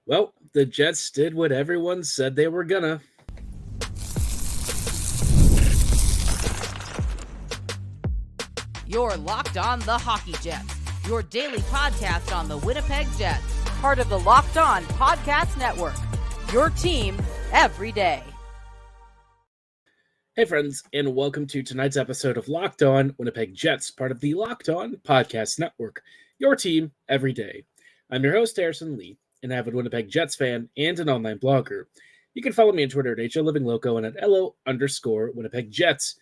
Well, the Jets did what everyone said they were gonna. You're Locked On the Hockey Jets, your daily podcast on the Winnipeg Jets, part of the Locked On Podcast Network, your team every day. Hey friends, and welcome to tonight's episode of Locked On Winnipeg Jets, part of the Locked On Podcast Network, your team every day. I'm your host, Harrison Lee, an avid Winnipeg Jets fan and an online blogger. You can follow me on Twitter at HLLivingLoco and at LO_Winnipeg Jets.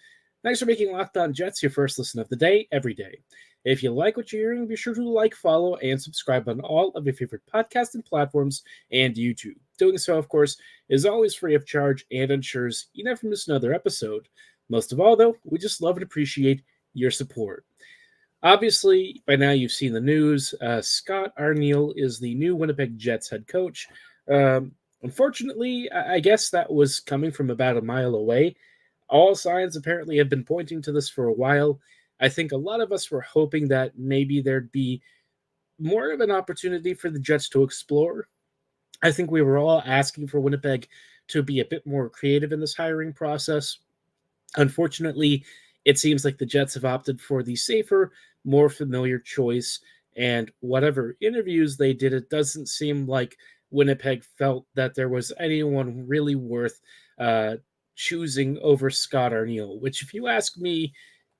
Thanks for making Locked On Jets your first listen of the day, every day. If you like what you're hearing, be sure to like, follow, and subscribe on all of your favorite podcasting platforms and YouTube. Doing so, of course, is always free of charge and ensures you never miss another episode. Most of all, though, we just love and appreciate your support. Obviously, by now you've seen the news. Scott Arniel is the new Winnipeg Jets head coach. Unfortunately, I guess that was coming from about a mile away. All signs apparently have been pointing to this for a while. I think a lot of us were hoping that maybe there'd be more of an opportunity for the Jets to explore. I think we were all asking for Winnipeg to be a bit more creative in this hiring process. Unfortunately, it seems like the Jets have opted for the safer, more familiar choice, and whatever interviews they did, it doesn't seem like Winnipeg felt that there was anyone really worth choosing over Scott Arniel, which, if you ask me,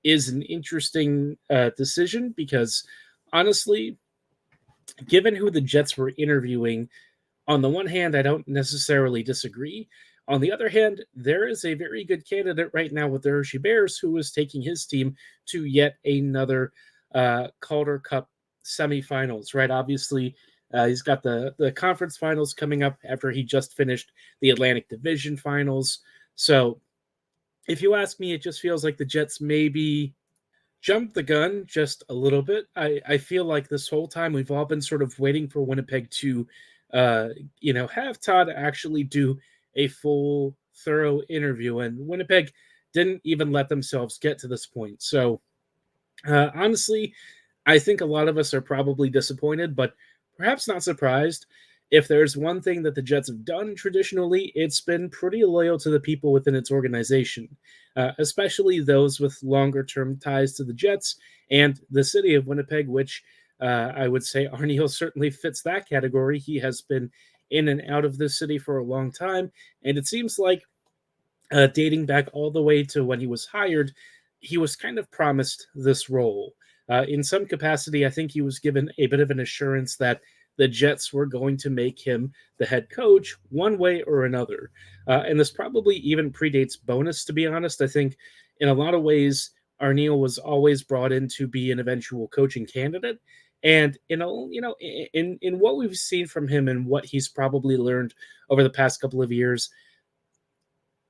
is an interesting decision because, honestly, given who the Jets were interviewing, on the one hand, I don't necessarily disagree. On the other hand, there is a very good candidate right now with the Hershey Bears who is taking his team to yet another Calder Cup semifinals, right? Obviously, he's got the conference finals coming up after he just finished the Atlantic Division finals. So if you ask me, it just feels like the Jets maybe jumped the gun just a little bit. I feel like this whole time we've all been sort of waiting for Winnipeg to, have Todd actually do a full, thorough interview, and Winnipeg didn't even let themselves get to this point. So, honestly, I think a lot of us are probably disappointed, but perhaps not surprised. If there's one thing that the Jets have done traditionally, it's been pretty loyal to the people within its organization, especially those with longer-term ties to the Jets and the city of Winnipeg, which I would say Arniel certainly fits that category. He has been in and out of this city for a long time, and it seems like dating back all the way to when he was hired, he was kind of promised this role. In some capacity, I think he was given a bit of an assurance that the Jets were going to make him the head coach one way or another. And this probably even predates Bonus, to be honest. I think in a lot of ways, Arniel was always brought in to be an eventual coaching candidate. And in what we've seen from him and what he's probably learned over the past couple of years,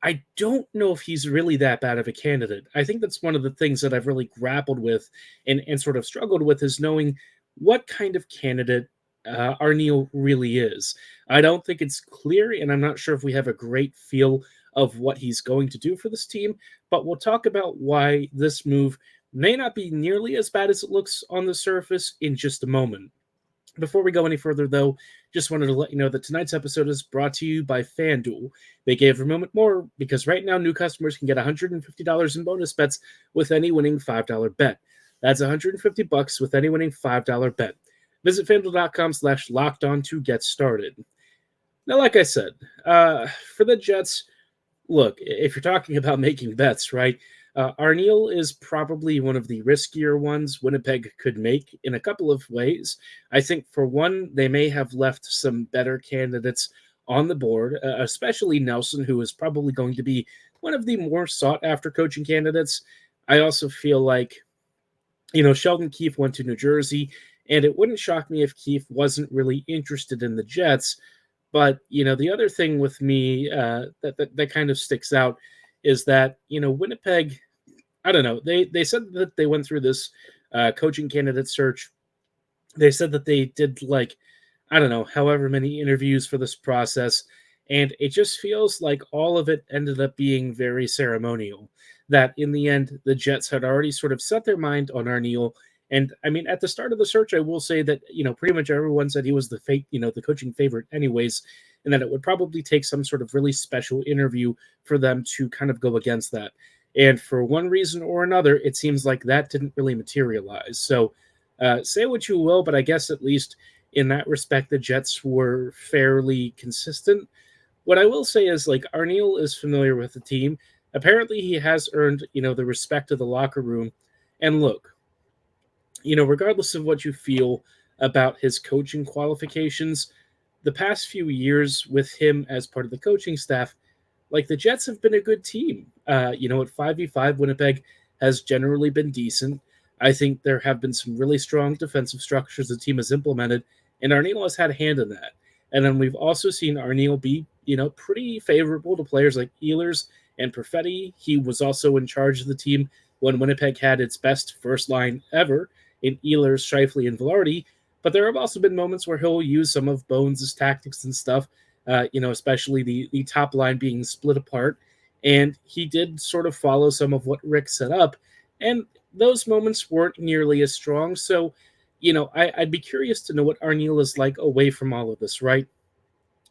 I don't know if he's really that bad of a candidate. I think that's one of the things that I've really grappled with and sort of struggled with is knowing what kind of candidate Arniel really is. I don't think it's clear, and I'm not sure if we have a great feel of what he's going to do for this team, but we'll talk about why this move may not be nearly as bad as it looks on the surface in just a moment. Before we go any further, though, just wanted to let you know that tonight's episode is brought to you by FanDuel. They gave a moment more because right now new customers can get $150 in bonus bets with any winning $5 bet. That's $150 with any winning $5 bet. Visit FanDuel.com/lockedon to get started. Now, like I said, for the Jets, look, if you're talking about making bets, right, Arniel is probably one of the riskier ones Winnipeg could make in a couple of ways. I think, for one, they may have left some better candidates on the board, especially Nelson, who is probably going to be one of the more sought-after coaching candidates. I also feel like, Sheldon Keefe went to New Jersey, and it wouldn't shock me if Keefe wasn't really interested in the Jets. But, the other thing with me that kind of sticks out is that, Winnipeg, I don't know, they said that they went through this coaching candidate search. They said that they did, I don't know, however many interviews for this process. And it just feels like all of it ended up being very ceremonial. That in the end, the Jets had already sort of set their mind on Arniel, And I mean, at the start of the search, I will say that, pretty much everyone said he was the coaching favorite anyways, and that it would probably take some sort of really special interview for them to kind of go against that. And for one reason or another, it seems like that didn't really materialize. So say what you will, but I guess at least in that respect, the Jets were fairly consistent. What I will say is, like, Arniel is familiar with the team. Apparently, he has earned, the respect of the locker room. And look, regardless of what you feel about his coaching qualifications, the past few years with him as part of the coaching staff, like, the Jets have been a good team. At 5v5, Winnipeg has generally been decent. I think there have been some really strong defensive structures the team has implemented, and Arniel has had a hand in that. And then we've also seen Arniel be, pretty favorable to players like Ehlers and Perfetti. He was also in charge of the team when Winnipeg had its best first line ever in Ehlers, Scheifele, and Velarde. But there have also been moments where he'll use some of Bones' tactics and stuff, especially the top line being split apart. And he did sort of follow some of what Rick set up. And those moments weren't nearly as strong. So, I'd be curious to know what Arniel is like away from all of this, right?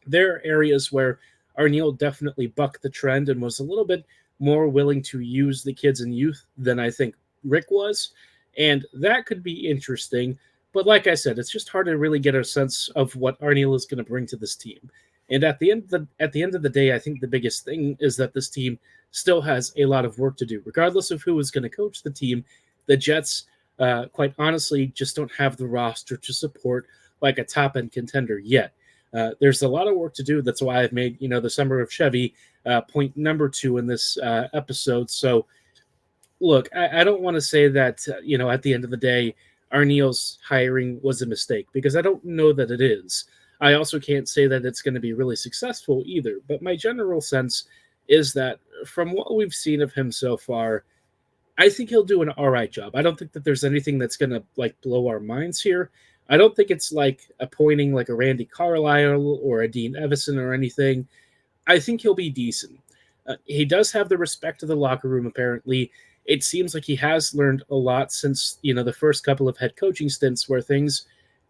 There are areas where Arniel definitely bucked the trend and was a little bit more willing to use the kids and youth than I think Rick was. And that could be interesting. But like I said, it's just hard to really get a sense of what Arniel is going to bring to this team. And at the end of the day, I think the biggest thing is that this team still has a lot of work to do. Regardless of who is going to coach the team, the Jets, quite honestly, just don't have the roster to support like a top-end contender yet. There's a lot of work to do. That's why I've made, the summer of Chevy point number 2 in this episode. So, look, I don't want to say that, at the end of the day, Arniel's hiring was a mistake, because I don't know that it is. I also can't say that it's going to be really successful either. But my general sense is that from what we've seen of him so far, I think he'll do an all right job. I don't think that there's anything that's going to, like, blow our minds here. I don't think it's like appointing like a Randy Carlisle or a Dean Evison or anything. I think he'll be decent. He does have the respect of the locker room, apparently. It seems like he has learned a lot since, the first couple of head coaching stints where things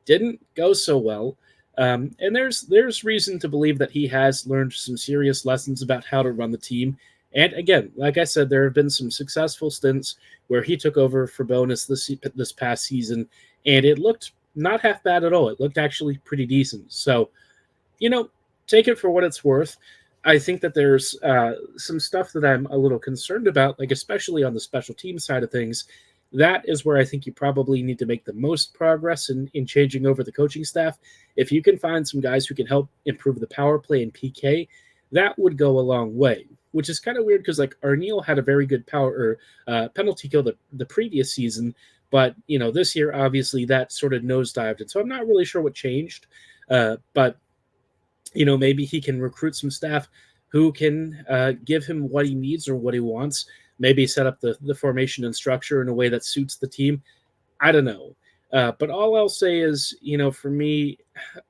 didn't go so well. And there's reason to believe that he has learned some serious lessons about how to run the team. And again, like I said, there have been some successful stints where he took over for Bonus this past season, and it looked not half bad at all. It looked actually pretty decent. So, take it for what it's worth. I think that there's some stuff that I'm a little concerned about, like especially on the special team side of things. That is where I think you probably need to make the most progress in changing over the coaching staff. If you can find some guys who can help improve the power play and PK, that would go a long way, which is kind of weird because, like, Arniel had a very good penalty kill the previous season, but, this year, obviously, that sort of nosedived. And so I'm not really sure what changed, but, maybe he can recruit some staff who can give him what he needs or what he wants, maybe set up the formation and structure in a way that suits the team. I don't know. But all I'll say is, for me,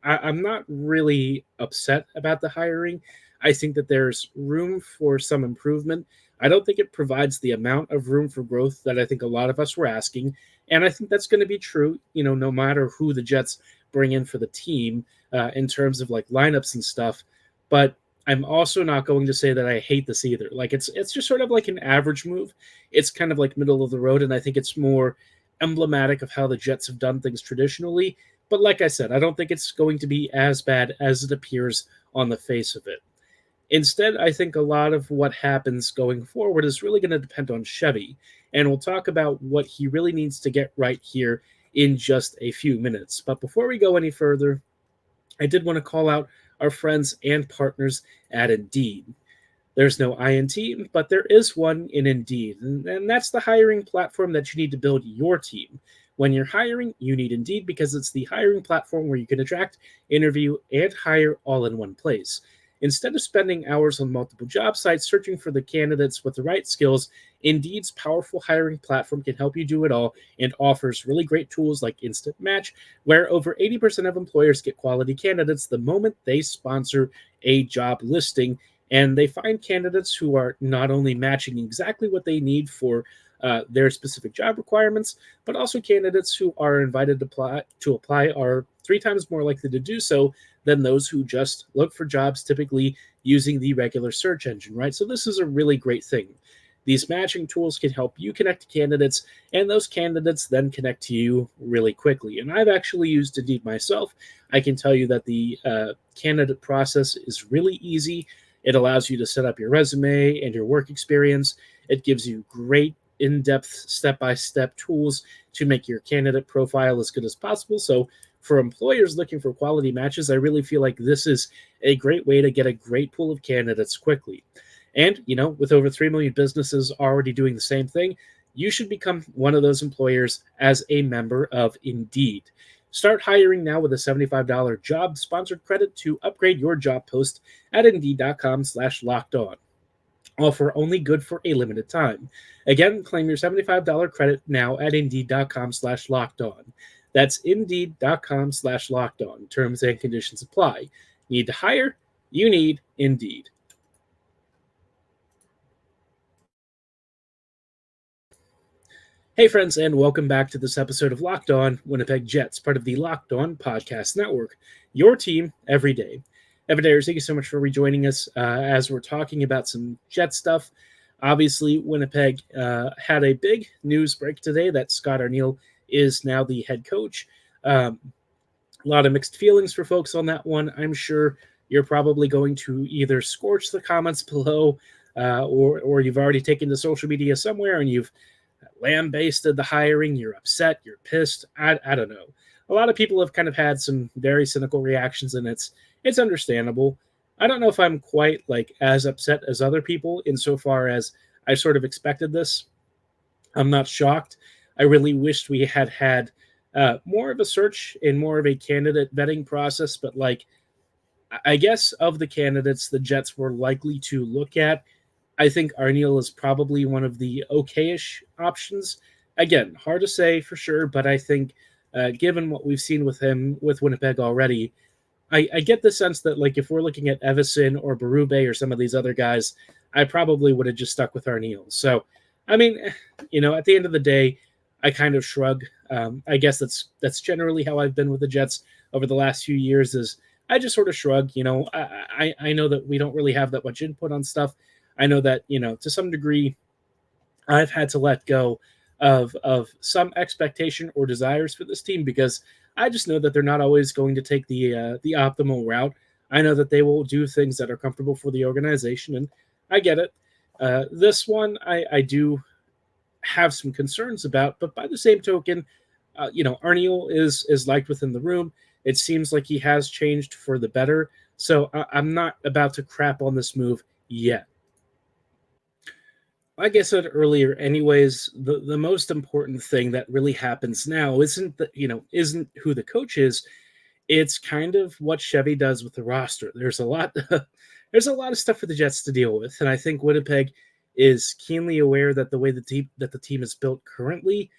I'm not really upset about the hiring. I think that there's room for some improvement. I don't think it provides the amount of room for growth that I think a lot of us were asking. And I think that's going to be true, no matter who the Jets bring in for the team in terms of like lineups and stuff. But I'm also not going to say that I hate this either. Like it's just sort of like an average move. It's kind of like middle of the road. And I think it's more emblematic of how the Jets have done things traditionally. But like I said, I don't think it's going to be as bad as it appears on the face of it. Instead, I think a lot of what happens going forward is really going to depend on Chevy, and we'll talk about what he really needs to get right here in just a few minutes. But before we go any further, I did want to call out our friends and partners at Indeed. There's no INT, but there is one in Indeed, and that's the hiring platform that you need to build your team. When you're hiring, you need Indeed because it's the hiring platform where you can attract, interview, and hire all in one place. Instead of spending hours on multiple job sites searching for the candidates with the right skills, Indeed's powerful hiring platform can help you do it all and offers really great tools like Instant Match, where over 80% of employers get quality candidates the moment they sponsor a job listing, and they find candidates who are not only matching exactly what they need for their specific job requirements, but also candidates who are invited to apply are 3 times more likely to do so than those who just look for jobs typically using the regular search engine, right? So this is a really great thing. These matching tools can help you connect to candidates, and those candidates then connect to you really quickly. And I've actually used Indeed myself. I can tell you that the candidate process is really easy. It allows you to set up your resume and your work experience. It gives you great in-depth step-by-step tools to make your candidate profile as good as possible. So for employers looking for quality matches, I really feel like this is a great way to get a great pool of candidates quickly. And, with over 3 million businesses already doing the same thing, you should become one of those employers as a member of Indeed. Start hiring now with a $75 job sponsored credit to upgrade your job post at Indeed.com/lockedon. Offer only good for a limited time. Again, claim your $75 credit now at Indeed.com/lockedon. That's Indeed.com/lockedon. Terms and conditions apply. Need to hire? You need Indeed. Hey, friends, and welcome back to this episode of Locked On Winnipeg Jets, part of the Locked On Podcast Network, your team every day. Everydayers, thank you so much for rejoining us as we're talking about some Jet stuff. Obviously, Winnipeg had a big news break today that Scott Arniel is now the head coach. A lot of mixed feelings for folks on that one. I'm sure you're probably going to either scorch the comments below or you've already taken to social media somewhere and you've lambasted the hiring, you're upset, you're pissed. I don't know. A lot of people have kind of had some very cynical reactions, and it's understandable. I don't know if I'm quite as upset as other people insofar as I sort of expected this. I'm not shocked. I really wished we had more of a search and more of a candidate vetting process, but I guess of the candidates the Jets were likely to look at, I think Arniel is probably one of the okay-ish options. Again, hard to say for sure, but I think given what we've seen with him with Winnipeg already, I get the sense that if we're looking at Evison or Berube or some of these other guys, I probably would have just stuck with Arniel. So, I mean, at the end of the day, I kind of shrug. I guess that's generally how I've been with the Jets over the last few years. Is I just sort of shrug. I know that we don't really have that much input on stuff. I know that, to some degree, I've had to let go of some expectation or desires for this team because I just know that they're not always going to take the optimal route. I know that they will do things that are comfortable for the organization, and I get it. This one, I do have some concerns about, but by the same token, Arniel is liked within the room. It seems like he has changed for the better, so I'm not about to crap on this move yet. Like I said earlier, anyways, the most important thing that really happens now isn't who the coach is. It's kind of what Chevy does with the roster. There's a lot of stuff for the Jets to deal with, and I think Winnipeg is keenly aware that the way the team is built currently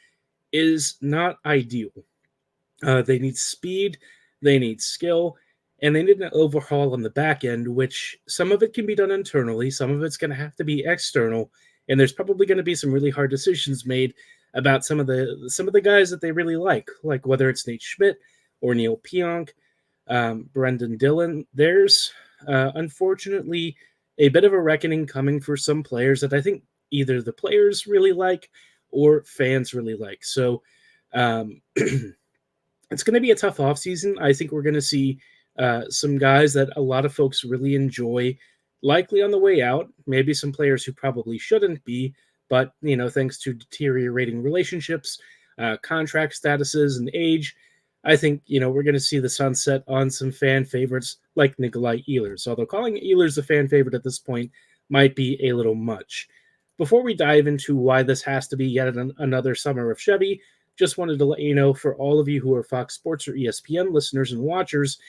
is not ideal. They need speed, they need skill, and they need an overhaul on the back end, which some of it can be done internally, some of it's going to have to be external. And there's probably going to be some really hard decisions made about some of the guys that they really like whether it's Nate Schmidt or Neil Pionk, Brendan Dillon. There's unfortunately a bit of a reckoning coming for some players that I think either the players really like or fans really like. So it's going to be a tough offseason. I think we're going to see some guys that a lot of folks really enjoy likely on the way out, maybe some players who probably shouldn't be, but, thanks to deteriorating relationships, contract statuses, and age, I think, we're going to see the sunset on some fan favorites like Nikolai Ehlers, although calling Ehlers a fan favorite at this point might be a little much. Before we dive into why this has to be yet another summer of Chevy, just wanted to let you know, for all of you who are Fox Sports or ESPN listeners and watchers,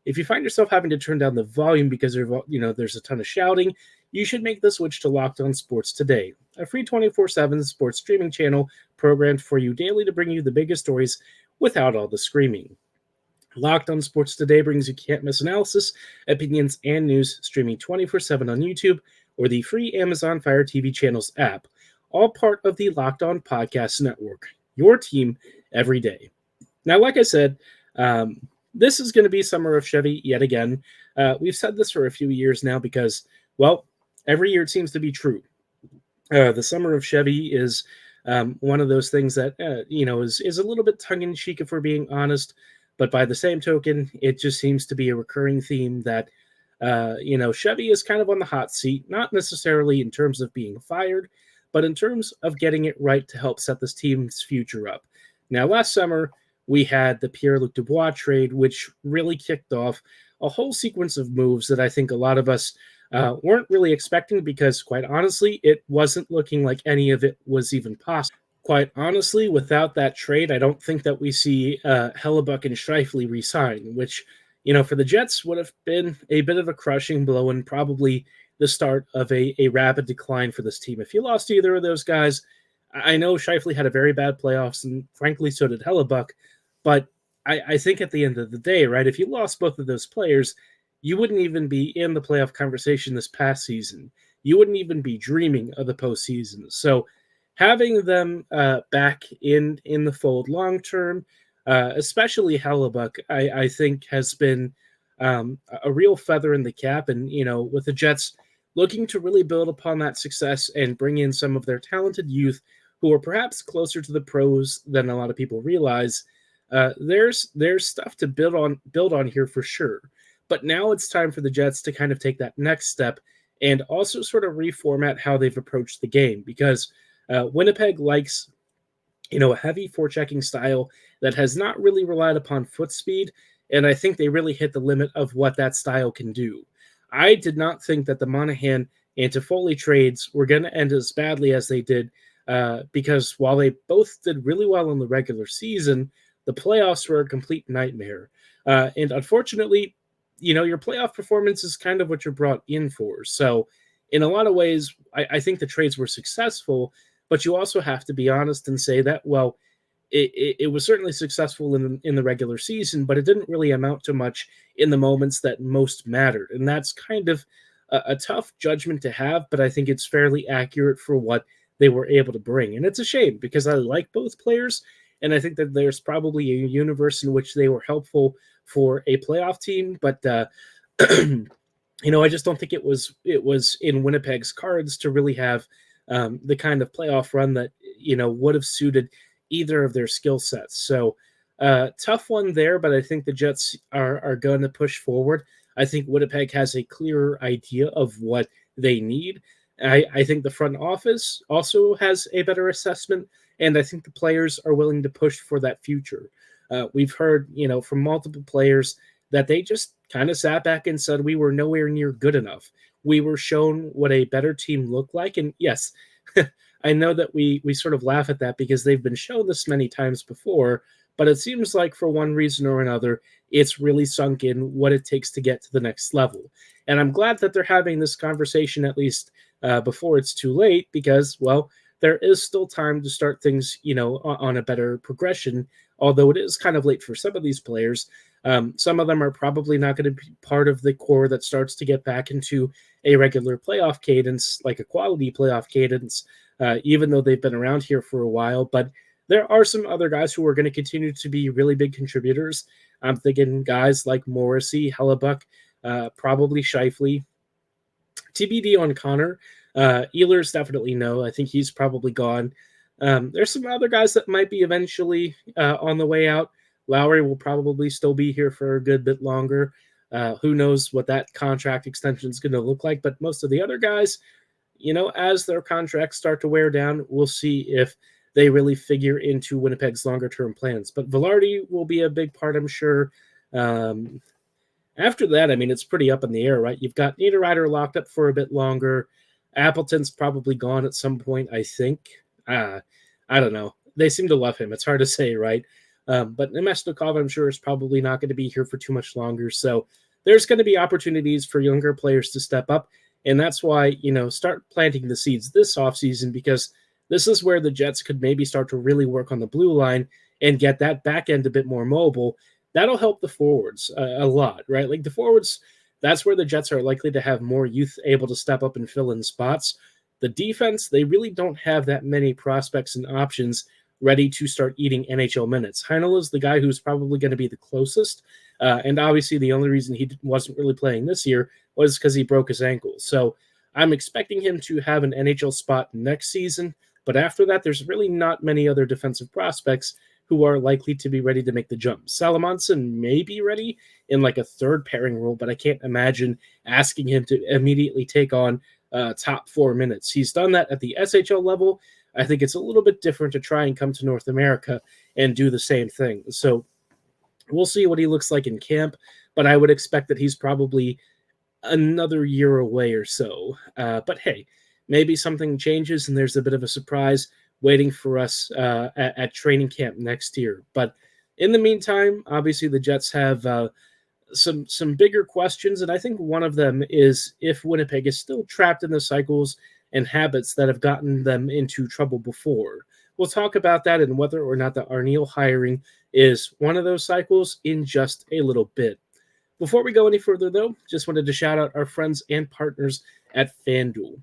if you find yourself having to turn down the volume because there's a ton of shouting, you should make the switch to Locked On Sports Today, a free 24/7 sports streaming channel programmed for you daily to bring you the biggest stories without all the screaming. Locked On Sports Today brings you can't-miss analysis, opinions, and news streaming 24/7 on YouTube or the free Amazon Fire TV channels app. all part of the Locked On Podcast Network, your team every day. Now, like I said, this is going to be Summer of Chevy yet again. We've said this for a few years now because, well, every year it seems to be true. The Summer of Chevy is one of those things that, is a little bit tongue-in-cheek if we're being honest. But by the same token, it just seems to be a recurring theme that, Chevy is kind of on the hot seat, not necessarily in terms of being fired, but in terms of getting it right to help set this team's future up. Now, last summer, we had the Pierre-Luc Dubois trade, which really kicked off a whole sequence of moves that I think a lot of us weren't really expecting because, quite honestly, it wasn't looking like any of it was even possible. Quite honestly, without that trade, I don't think that we see Hellebuyck and Scheifele resign, which, for the Jets would have been a bit of a crushing blow and probably the start of a rapid decline for this team. If you lost either of those guys, I know Scheifele had a very bad playoffs, and frankly, so did Hellebuyck, but I think at the end of the day, right, if you lost both of those players, you wouldn't even be in the playoff conversation this past season. You wouldn't even be dreaming of the postseason. So having them back in the fold long term, especially Hellebuyck, I think has been a real feather in the cap. And, with the Jets looking to really build upon that success and bring in some of their talented youth who are perhaps closer to the pros than a lot of people realize, there's stuff to build on here for sure. But now it's time for the Jets to kind of take that next step and also sort of reformat how they've approached the game because Winnipeg likes, a heavy forechecking style that has not really relied upon foot speed, and I think they really hit the limit of what that style can do. I did not think that the Monahan and Toffoli trades were going to end as badly as they did because while they both did really well in the regular season, the playoffs were a complete nightmare. And unfortunately, your playoff performance is kind of what you're brought in for. So in a lot of ways, I think the trades were successful, but you also have to be honest and say that, well, it was certainly successful in the regular season, but it didn't really amount to much in the moments that most mattered. And that's kind of a tough judgment to have, but I think it's fairly accurate for what they were able to bring. And it's a shame because I like both players, and I think that there's probably a universe in which they were helpful for a playoff team, but I just don't think it was in Winnipeg's cards to really have the kind of playoff run that would have suited either of their skill sets. So tough one there, but I think the Jets are going to push forward. I think Winnipeg has a clearer idea of what they need. I think the front office also has a better assessment, and I think the players are willing to push for that future. We've heard, from multiple players that they just kind of sat back and said we were nowhere near good enough. We were shown what a better team looked like. And yes, I know that we sort of laugh at that because they've been shown this many times before, but it seems like for one reason or another, it's really sunk in what it takes to get to the next level. And I'm glad that they're having this conversation at least before it's too late because, well, there is still time to start things, on a better progression, although it is kind of late for some of these players. Some of them are probably not going to be part of the core that starts to get back into a regular playoff cadence, like a quality playoff cadence, even though they've been around here for a while. But there are some other guys who are going to continue to be really big contributors. I'm thinking guys like Morrissey, Hellebuyck, probably Scheifele, TBD on Connor. Ehlers definitely no. I think he's probably gone. There's some other guys that might be eventually on the way out. Lowry will probably still be here for a good bit longer. Who knows what that contract extension is going to look like. But most of the other guys, as their contracts start to wear down, we'll see if they really figure into Winnipeg's longer-term plans. But Velarde will be a big part, I'm sure. After that, it's pretty up in the air, right? You've got Niederreiter locked up for a bit longer. Appleton's probably gone at some point, I think. I don't know. They seem to love him. It's hard to say, right? But Nemesnikov, I'm sure, is probably not going to be here for too much longer. So there's going to be opportunities for younger players to step up. And that's why, start planting the seeds this offseason because this is where the Jets could maybe start to really work on the blue line and get that back end a bit more mobile. That'll help the forwards a lot, right? Like the forwards, that's where the Jets are likely to have more youth able to step up and fill in spots. The defense, they really don't have that many prospects and options ready to start eating NHL minutes. Heinel is the guy who's probably going to be the closest, and obviously the only reason he wasn't really playing this year was because he broke his ankle. So I'm expecting him to have an NHL spot next season, but after that, there's really not many other defensive prospects who are likely to be ready to make the jump. Salamonson may be ready in like a third pairing role, but I can't imagine asking him to immediately take on top 4 minutes. He's done that at the SHL level. I think it's a little bit different to try and come to North America and do the same thing. So we'll see what he looks like in camp, but I would expect that he's probably another year away or so. But hey, maybe something changes and there's a bit of a surprise waiting for us at training camp next year. But in the meantime, obviously the Jets have some bigger questions, and I think one of them is if Winnipeg is still trapped in the cycles and habits that have gotten them into trouble before. We'll talk about that and whether or not the Arniel hiring is one of those cycles in just a little bit. Before we go any further, though, just wanted to shout out our friends and partners at FanDuel.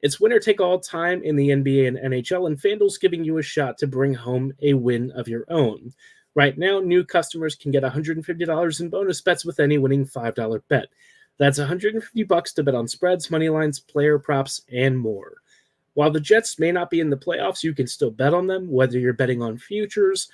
It's winner-take-all time in the NBA and NHL, and FanDuel's giving you a shot to bring home a win of your own. Right now, new customers can get $150 in bonus bets with any winning $5 bet. That's $150 to bet on spreads, money lines, player props, and more. While the Jets may not be in the playoffs, you can still bet on them, whether you're betting on futures,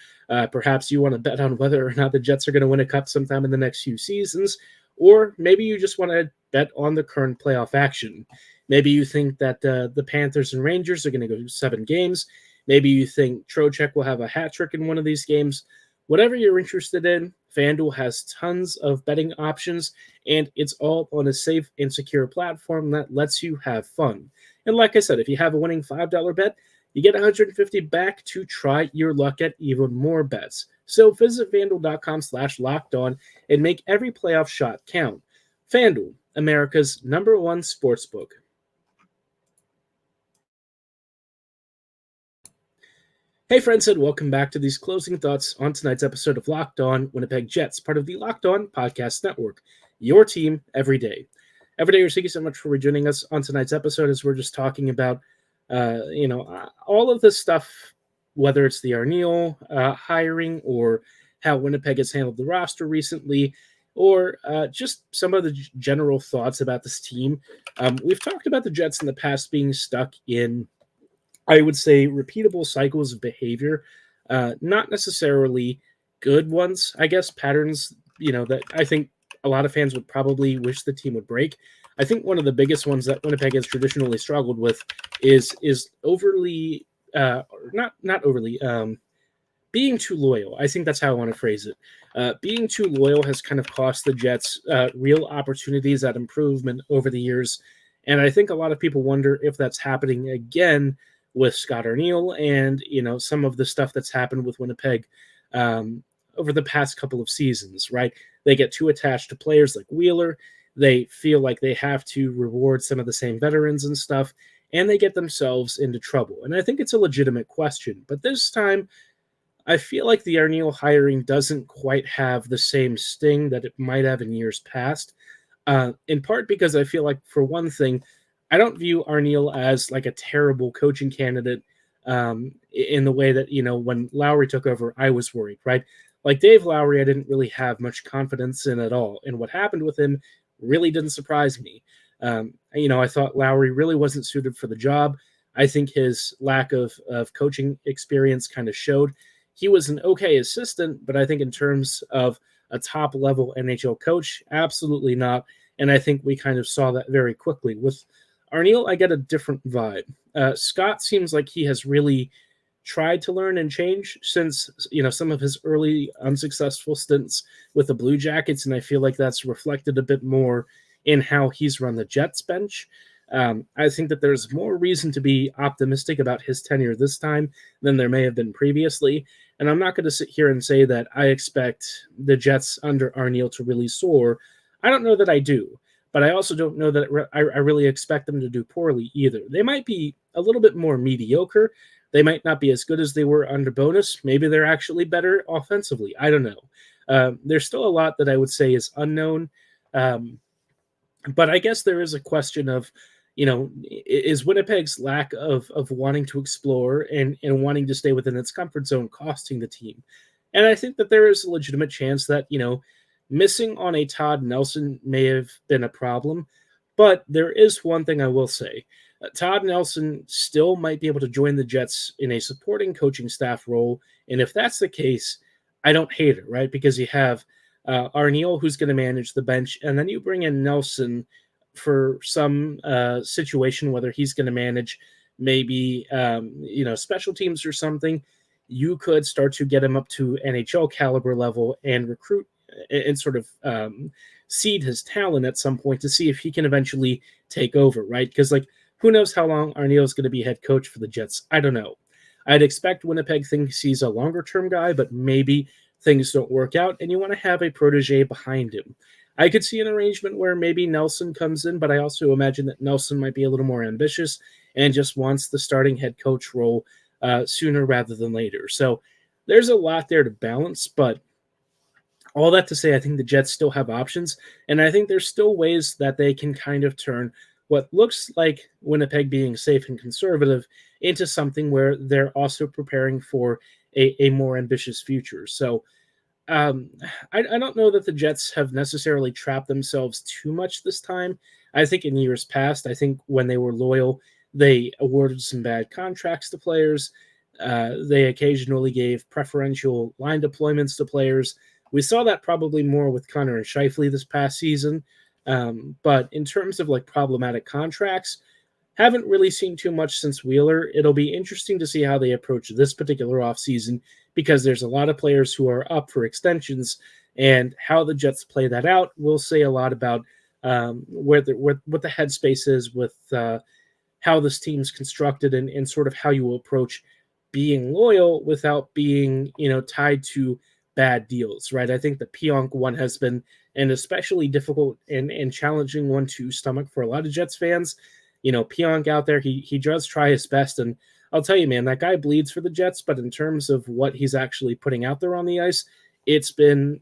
perhaps you want to bet on whether or not the Jets are going to win a cup sometime in the next few seasons, or maybe you just want to bet on the current playoff action. Maybe you think that the Panthers and Rangers are going to go 7 games. Maybe you think Trocheck will have a hat trick in one of these games. Whatever you're interested in, FanDuel has tons of betting options, and it's all on a safe and secure platform that lets you have fun. And like I said, if you have a winning $5 bet, you get $150 back to try your luck at even more bets. So visit FanDuel.com/lockedon and make every playoff shot count. FanDuel, America's #1 sportsbook. Hey friends, and welcome back to these closing thoughts on tonight's episode of Locked On Winnipeg Jets, part of the Locked On Podcast Network, your team every day. Every day, thank you so much for rejoining us on tonight's episode as we're just talking about, all of this stuff, whether it's the Arniel hiring or how Winnipeg has handled the roster recently, or just some of the general thoughts about this team. We've talked about the Jets in the past being stuck in, I would say, repeatable cycles of behavior, not necessarily good ones, I guess, patterns, that I think a lot of fans would probably wish the team would break. I think one of the biggest ones that Winnipeg has traditionally struggled with is overly, not overly, being too loyal. I think that's how I want to phrase it. Being too loyal has kind of cost the Jets real opportunities at improvement over the years, and I think a lot of people wonder if that's happening again with Scott Arniel and, some of the stuff that's happened with Winnipeg over the past couple of seasons, right? They get too attached to players like Wheeler. They feel like they have to reward some of the same veterans and stuff, and they get themselves into trouble. And I think it's a legitimate question. But this time, I feel like the Arniel hiring doesn't quite have the same sting that it might have in years past, in part because I feel like, for one thing, I don't view Arniel as like a terrible coaching candidate in the way that, when Lowry took over, I was worried, right? Like Dave Lowry, I didn't really have much confidence in at all. And what happened with him really didn't surprise me. I thought Lowry really wasn't suited for the job. I think his lack of coaching experience kind of showed. He was an okay assistant, but I think in terms of a top-level NHL coach, absolutely not. And I think we kind of saw that very quickly. With Arniel, I get a different vibe. Scott seems like he has really tried to learn and change since, some of his early unsuccessful stints with the Blue Jackets, and I feel like that's reflected a bit more in how he's run the Jets bench. I think that there's more reason to be optimistic about his tenure this time than there may have been previously, and I'm not going to sit here and say that I expect the Jets under Arniel to really soar. I don't know that I do, but I also don't know that I really expect them to do poorly either. They might be a little bit more mediocre. They might not be as good as they were under Bonus. Maybe they're actually better offensively. I don't know. There's still a lot that I would say is unknown. But I guess there is a question of, is Winnipeg's lack of wanting to explore and wanting to stay within its comfort zone costing the team? And I think that there is a legitimate chance that, missing on a Todd Nelson may have been a problem. But there is one thing I will say. Todd Nelson still might be able to join the Jets in a supporting coaching staff role. And if that's the case, I don't hate it, right? Because you have Arniel, who's going to manage the bench, and then you bring in Nelson for some situation, whether he's going to manage maybe, special teams or something. You could start to get him up to NHL caliber level and recruit and sort of seed his talent at some point to see if he can eventually take over, right? Because, who knows how long Arniel is going to be head coach for the Jets? I don't know. I'd expect Winnipeg thinks he's a longer-term guy, but maybe things don't work out, and you want to have a protege behind him. I could see an arrangement where maybe Nelson comes in, but I also imagine that Nelson might be a little more ambitious and just wants the starting head coach role sooner rather than later. So there's a lot there to balance, but all that to say, I think the Jets still have options, and I think there's still ways that they can kind of turn what looks like Winnipeg being safe and conservative into something where they're also preparing for a more ambitious future. So I don't know that the Jets have necessarily trapped themselves too much this time. I think in years past, I think when they were loyal, they awarded some bad contracts to players. They occasionally gave preferential line deployments to players. We saw that probably more with Connor and Scheifele this past season. But in terms of problematic contracts, haven't really seen too much since Wheeler. It'll be interesting to see how they approach this particular offseason because there's a lot of players who are up for extensions, and how the Jets play that out will say a lot about what the headspace is with how this team's constructed and sort of how you will approach being loyal without being, tied to bad deals, right? I think the Pionk one has been an especially difficult and challenging one to stomach for a lot of Jets fans. Pionk out there, he does try his best, and I'll tell you, man, that guy bleeds for the Jets, but in terms of what he's actually putting out there on the ice, it's been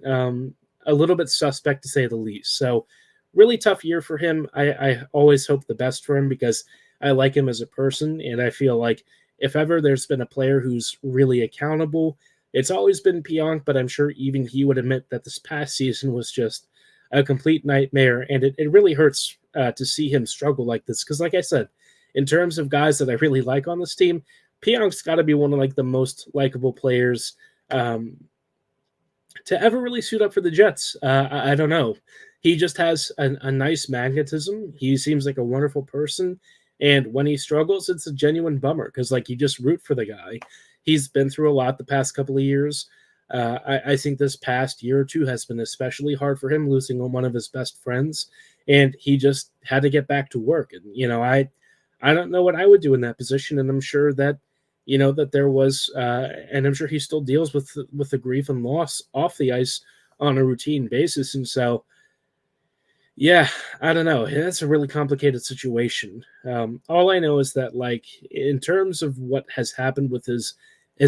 a little bit suspect to say the least. So really tough year for him. I always hope the best for him because I like him as a person, and I feel like if ever there's been a player who's really accountable, it's always been Pionk, but I'm sure even he would admit that this past season was just a complete nightmare, and it really hurts to see him struggle like this because, like I said, in terms of guys that I really like on this team, Pionk's got to be one of the most likable players to ever really suit up for the Jets. I don't know. He just has a nice magnetism. He seems like a wonderful person, and when he struggles, it's a genuine bummer because you just root for the guy. He's been through a lot the past couple of years. I think this past year or two has been especially hard for him, losing one of his best friends, and he just had to get back to work. And, I don't know what I would do in that position, and I'm sure that, that there was, and I'm sure he still deals with the grief and loss off the ice on a routine basis. And so, yeah, I don't know. That's a really complicated situation. All I know is that, in terms of what has happened with his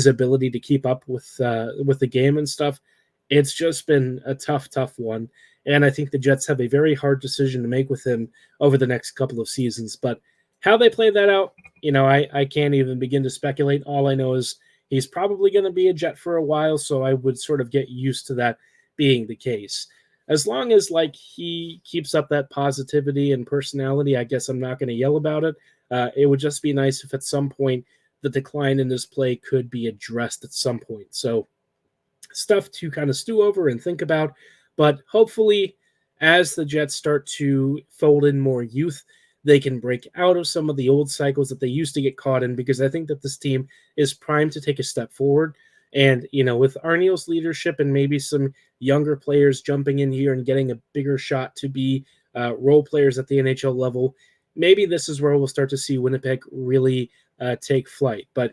ability to keep up with the game and stuff, it's just been a tough one. And I think the Jets have a very hard decision to make with him over the next couple of seasons. But how they play that out, I can't even begin to speculate. All I know is he's probably going to be a Jet for a while, so I would sort of get used to that being the case. As long as he keeps up that positivity and personality, I guess I'm not going to yell about it. It would just be nice if at some point the decline in his play could be addressed at some point. So stuff to kind of stew over and think about. But hopefully, as the Jets start to fold in more youth, they can break out of some of the old cycles that they used to get caught in, because I think that this team is primed to take a step forward. And, with Arniel's leadership and maybe some younger players jumping in here and getting a bigger shot to be role players at the NHL level, maybe this is where we'll start to see Winnipeg really take flight. But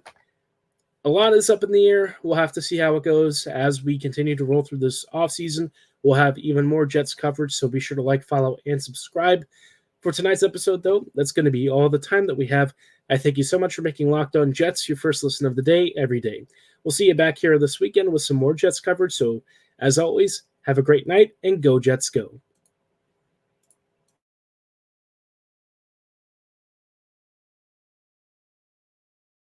a lot is up in the air. We'll have to see how it goes as we continue to roll through this offseason. We'll have even more Jets coverage, so be sure to follow, and subscribe. For tonight's episode, though, that's going to be all the time that we have. I thank you so much for making Locked On Jets your first listen of the day every day. We'll see you back here this weekend with some more Jets coverage. So, as always, have a great night and go Jets go.